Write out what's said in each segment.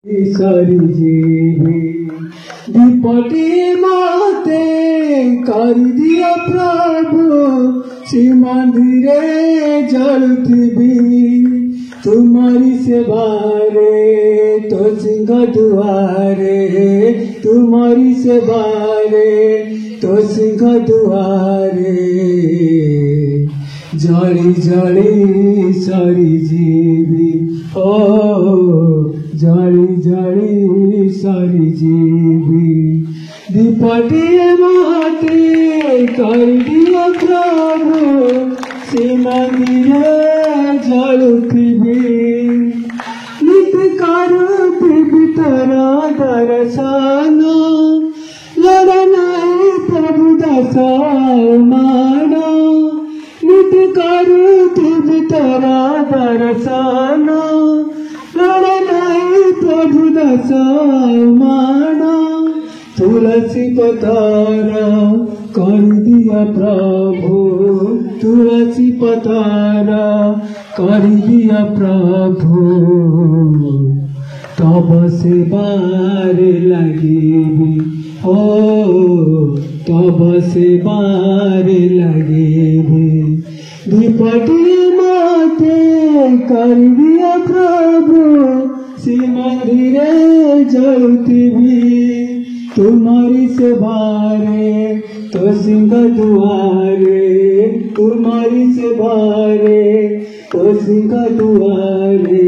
सारी जीवी विपटी माते कर दिया प्रभु श्री मंदिरे जलुथिबी तुम्हारी सेवा रे तो सिंह दुआरे तुम्हारी सेवा रे तो सिंह दुआरे जड़ी जड़ी सारी जीवी जड़ी जड़ी सारी जीवी दीपटी माते कर दिया प्रभु श्री मंदिरे जलुथिबी नित कर पवित्र दर्शन लड़नाई प्रभु दशमान नित कर पवित्र दर्शन लड़नाई प्रभु दशमान तुलसी पतारा कर दिया प्रभु तुलसी पतारा कर दिया प्रभु तब से बार लगेगी तब से बार लगेगी दीपटी माते कर दिया प्रभु श्री मंदिरे जलुथिबी तुम्हारी सेवा रे तो सिंह दुआरे तुम्हारी सेवा रे तो सिंह दुआरे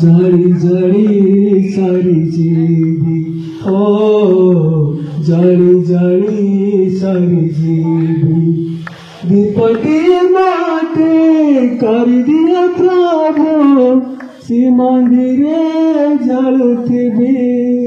जड़ी जड़ी सारी जीवी जड़ी जड़ी सारी जीवी विपटी माते कर दिया प्रभु श्री मंदिरे जलुथिबी।